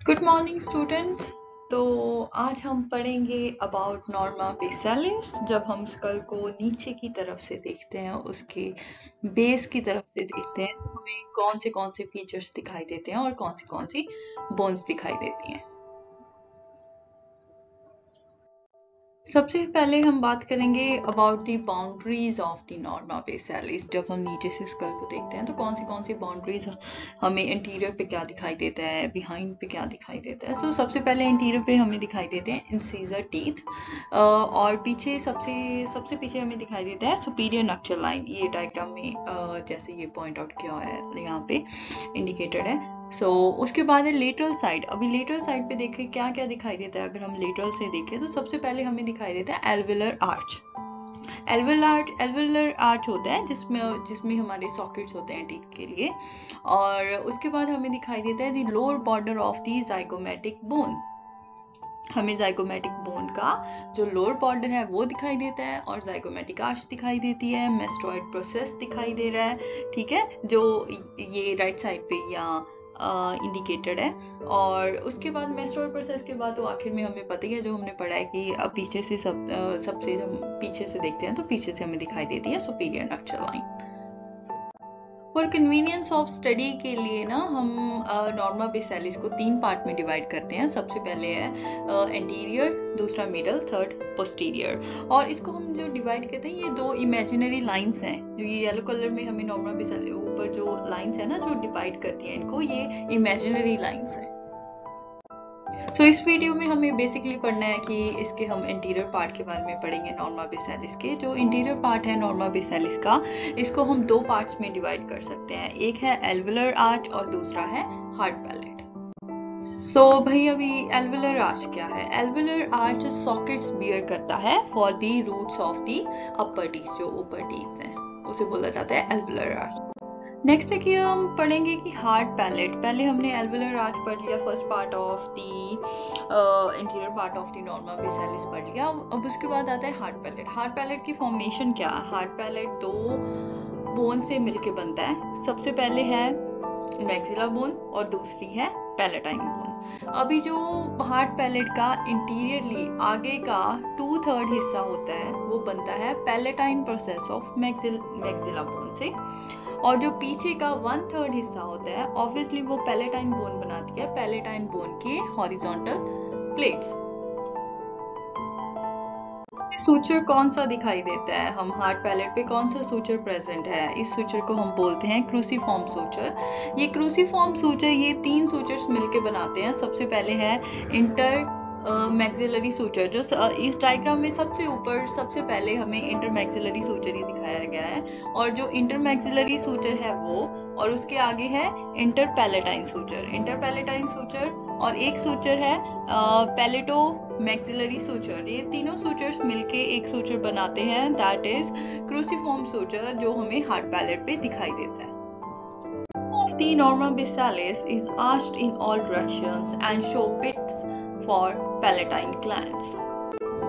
Good morning student. तो आज हम पढ़ेंगे अबाउट नॉर्मा बेसालिस। जब हम स्कल को नीचे की तरफ से देखते हैं, उसके बेस की तरफ से देखते हैं, तो हमें कौन से फीचर्स दिखाई देते हैं और कौन सी बोन्स दिखाई देती हैं। सबसे पहले हम बात करेंगे about the boundaries of the Norma बेसालिस। जब हम नीचे से स्कल को देखते हैं तो कौन सी बाउंड्रीज हमें इंटीरियर पे क्या दिखाई देता है, बिहाइंड पे क्या दिखाई देता है। सबसे पहले इंटीरियर पे हमें दिखाई देते हैं इंसीजर टीथ, और पीछे सबसे पीछे हमें दिखाई देता है सुपीरियर नक्चर लाइन। ये डायग्राम में जैसे ये पॉइंट आउट किया है, यहाँ पे इंडिकेटेड है। उसके बाद है लेटरल साइड। अभी लेटरल साइड पे देखें क्या क्या दिखाई देता है। अगर हम लेटरल से देखें तो सबसे पहले हमें दिखाई देता है एल्वेलर आर्च। एल्वेलर आर्च होता है जिसमें हमारे सॉकेट्स होते हैं टीथ के लिए। और उसके बाद हमें दिखाई देता है the lower border of the zygomatic bone. हमें जाइगोमेटिक बोन का जो लोअर बॉर्डर है वो दिखाई देता है, और जाइगोमेटिक आर्च दिखाई देती है, मेस्टोइड प्रोसेस दिखाई दे रहा है, ठीक है, जो ये राइट साइड पे यहाँ इंडिकेटेड है। और उसके बाद मेस्टोइड प्रोसेस के बाद तो आखिर में हमें पता ही है, जो हमने पढ़ा है कि अब पीछे से सबसे जब पीछे से देखते हैं तो पीछे से हमें दिखाई देती है superior nuchal line. For convenience of study के लिए ना हम नॉर्मा बेसालिस को 3 पार्ट में डिवाइड करते हैं। सबसे पहले है एंटीरियर, दूसरा मिडल, थर्ड पोस्टीरियर। और इसको हम जो डिवाइड करते हैं, ये 2 इमेजिनरी लाइंस हैं। जो ये येलो कलर में हमें नॉर्मा बेसालिस ऊपर जो लाइंस है ना, जो डिवाइड करती हैं इनको, ये इमेजिनरी लाइंस हैं। इस वीडियो में हमें बेसिकली पढ़ना है कि इसके हम इंटीरियर पार्ट के बारे में पढ़ेंगे। नॉर्मा बेसालिस के जो इंटीरियर पार्ट है नॉर्मा बेसालिस का, इसको हम 2 पार्ट्स में डिवाइड कर सकते हैं। एक है एल्वेलर आर्च और दूसरा है हार्ड पैलेट। भाई अभी एल्वेलर आर्च क्या है? एल्वेलर आर्च सॉकेट्स बियर करता है for the roots of the upper teeth. जो ऊपर टीथ है उसे बोला जाता है एल्वेलर आर्च। नेक्स्ट है कि हम पढ़ेंगे कि हार्ड पैलेट। पहले हमने एल्वेलर आर्च पढ़ लिया, first part of the interior part of the Norma बेसालिस पढ़ लिया। अब उसके बाद आता है हार्ड पैलेट। हार्ड पैलेट की फॉर्मेशन क्या है? हार्ड पैलेट 2 बोन से मिलके बनता है। सबसे पहले है मैक्सिला बोन और दूसरी है पैलेटाइन बोन। अभी जो हार्ड पैलेट का इंटीरियरली आगे का 2/3 हिस्सा होता है वो बनता है palatine process of maxilla bone से, और जो पीछे का 1/3 हिस्सा होता है ऑब्वियसली वो पैलेटाइन बोन बनाती है, पैलेटाइन बोन के हॉरिजॉन्टल प्लेट्स। सूचर कौन सा दिखाई देता है? हम हार्ड पैलेट पे कौन सा सूचर प्रेजेंट है? इस सूचर को हम बोलते हैं क्रूसीफॉर्म सूचर। ये क्रूसीफॉर्म सूचर, ये 3 सूचर्स मिलके बनाते हैं। सबसे पहले है इंटर मैक्सिलरी सूचर। जो इस डायग्राम में सबसे ऊपर सबसे पहले हमें इंटर मैक्सिलरी सूचर ही दिखाया गया है, और जो इंटर मैक्सिलरी सूचर है वो, और उसके आगे है inter palatine suture. Inter palatine suture और एक सूचर है पैलेटो मैक्सिलरी सूचर। ये तीनों सूचर्स मिलके एक सूचर बनाते हैं, दैट इज क्रूसीफॉर्म सूचर, जो हमें हार्ड पैलेट पे दिखाई देता है। The norma besalis is arched in all directions and show pits for palatine glands.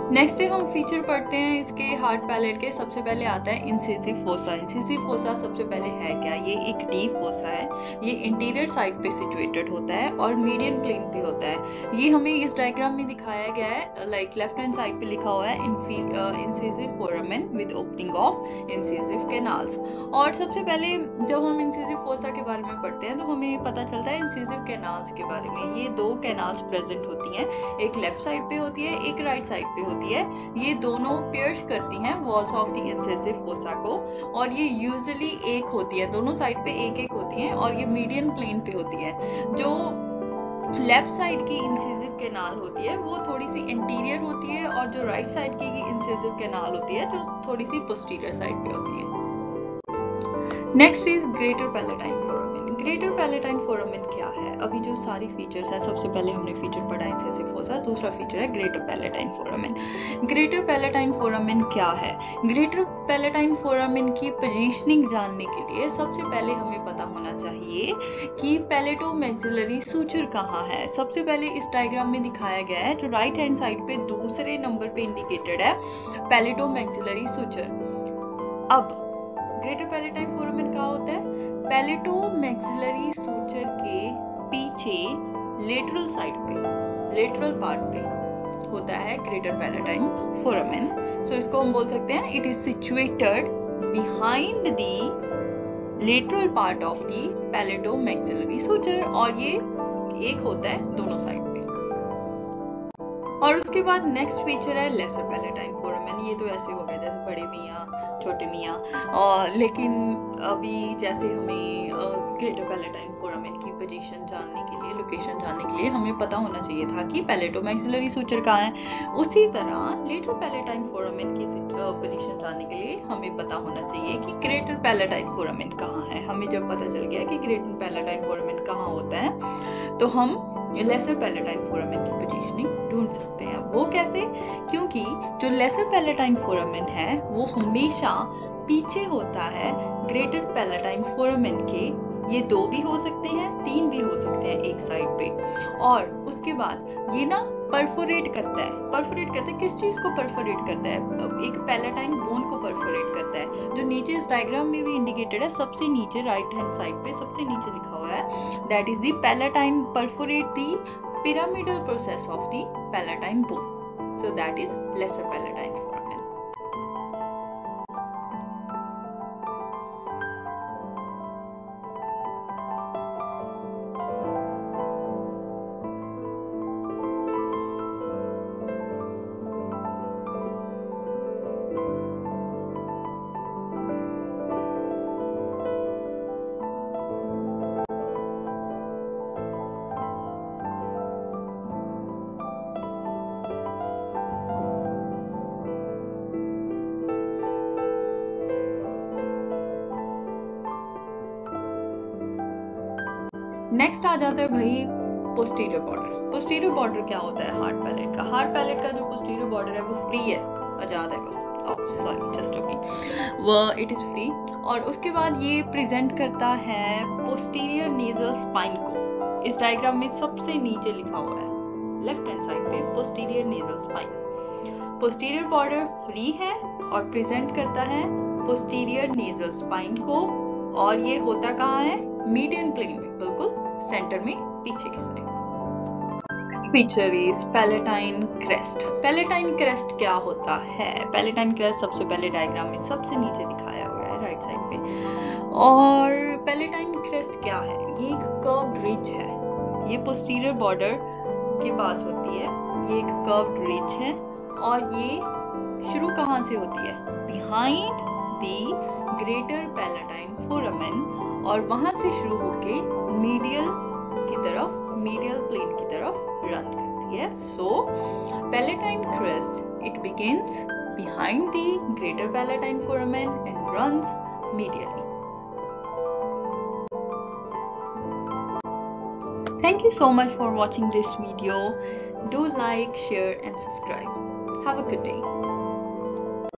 Next हम फीचर पढ़ते हैं इसके हार्ड पैलेट के। सबसे पहले आता है इंसिसिव फोसा। इंसिसिव फोसा सबसे पहले है क्या? ये एक डीप फोसा है। ये इंटीरियर साइड पे सिचुएटेड होता है और मीडियन प्लेन पे होता है। ये हमें इस डायग्राम में दिखाया गया है, लाइक लेफ्ट हैंड साइड पे लिखा हुआ है incisive foramen with opening of incisive canals. और सबसे पहले जब हम इंसिसिव फोसा के बारे में पढ़ते हैं तो हमें पता चलता है इंसिसिव कैनाल्स के बारे में। ये 2 कैनाल्स प्रेजेंट होती हैं, एक लेफ्ट साइड पे होती है, एक राइट साइड पे होती है। ये दोनों पियर्स करती हैं वॉल्स ऑफ द इंसिसिव फोसा को, और ये यूजुअली एक होती है, दोनों साइड पे एक होती हैं, और ये मीडियन प्लेन पे होती है। जो लेफ्ट साइड की इंसिसिव कैनाल होती है वो थोड़ी सी इंटीरियर होती है, और जो राइट साइड की इंसिसिव कैनाल होती है जो थोड़ी सी पोस्टीरियर साइड पे होती है। Next is greater palatine foramen. Greater palatine foramen क्या है? अभी जो सारी फीचर्स है, सबसे पहले हमने फीचर पढ़ा इंसिसिव फोसा, दूसरा फीचर है greater palatine foramen. Greater palatine foramen क्या है? ग्रेटर पैलेटाइन फोरामेन की पोजीशनिंग जानने के लिए सबसे पहले हमें पता होना चाहिए कि पैलेटो मैक्सिलरी सूचर कहाँ है। सबसे पहले इस डायग्राम में दिखाया गया है, जो राइट हैंड साइड पे दूसरे नंबर पे इंडिकेटेड है, पैलेटो मैक्सिलरी सूचर। अब ग्रेटर पैलेटाइन फोरामेन क्या होता है? पैलेटो मैक्सिलरी सूचर के पीछे लेटरल साइड पे, लेटरल पार्ट पे होता है ग्रेटर पैलेटाइन फोरामेन। सो इसको हम बोल सकते हैं it is situated behind the lateral part of the palatomaxillary suture, और ये एक होता है दोनों साइड पे। और उसके बाद नेक्स्ट फीचर है लेसर पैलेटाइन फोरामेन। ये तो ऐसे हो गया जैसे बड़े मियाँ छोटे मियाँ, लेकिन अभी जैसे हमें ग्रेटर पैलेटाइन फोरामेन की पोजीशन जानने के लिए, लोकेशन जानने के लिए हमें पता होना चाहिए था कि पैलेटोमैक्सिलरी सूचर कहाँ है। उसी तरह लेटरल पैलेटाइन फोरामेन की पोजीशन जानने के लिए हमें पता होना चाहिए कि ग्रेटर पैलेटाइन फोरामेन कहाँ है। हमें जब पता चल गया कि ग्रेटर पैलेटाइन फोरामेन कहाँ होता है तो हम लेसर पैलेटाइन फोरामेन की पोजीशनिंग ढूंढ सकते हैं। वो कैसे? क्योंकि जो लेसर पैलेटाइन फोरामेन है वो हमेशा पीछे होता है ग्रेटर पैलेटाइन फोरामेन के। ये 2 भी हो सकते हैं, 3 भी हो सकते हैं एक साइड पे। और उसके बाद ये ना परफोरेट करता है। परफोरेट करता है किस चीज को? परफोरेट करता है एक पैलेटाइन बोन को परफोरेट करता है, जो नीचे इस डायग्राम में भी इंडिकेटेड है। सबसे नीचे राइट हैंड साइड पे सबसे नीचे लिखा हुआ है that is the palatine perforate the pyramidal process of the palatine bone. So that is lesser palatine foramen. Next आ जाता है भाई पोस्टीरियर बॉर्डर। पोस्टीरियर बॉर्डर क्या होता है हार्ड पैलेट का? हार्ड पैलेट का जो पोस्टीरियर बॉर्डर है वो फ्री है, आजाद है वो, सॉरी जस्ट ओके, वो इट इज फ्री। और उसके बाद ये प्रेजेंट करता है पोस्टीरियर नेजल स्पाइन को। इस डायग्राम में सबसे नीचे लिखा हुआ है लेफ्ट हैंड साइड पे posterior nasal spine. Posterior border free है और प्रेजेंट करता है पोस्टीरियर नेजल स्पाइन को, और ये होता कहाँ है? मीडियन प्लेन में, बिल्कुल सेंटर में पीछे की side. Next feature is palatine crest. Palatine crest क्या होता है? पैलेटाइन क्रेस्ट सबसे पहले डायग्राम में सबसे नीचे दिखाया हुआ है राइट साइड पे। और पैलेटाइन क्रेस्ट क्या है? ये एक कर्व्ड रिज है, ये पोस्टीरियर बॉर्डर के पास होती है। ये एक कर्व्ड रिज है और ये शुरू कहाँ से होती है? Behind the greater palatine foramen, और वहां से शुरू होके मीडियल की तरफ, मीडियल प्लेन की तरफ रन करती है। So palatine crest it begins behind the greater palatine foramen and runs medially. Thank you so much for watching this video. Do like, share and subscribe. Have a good day.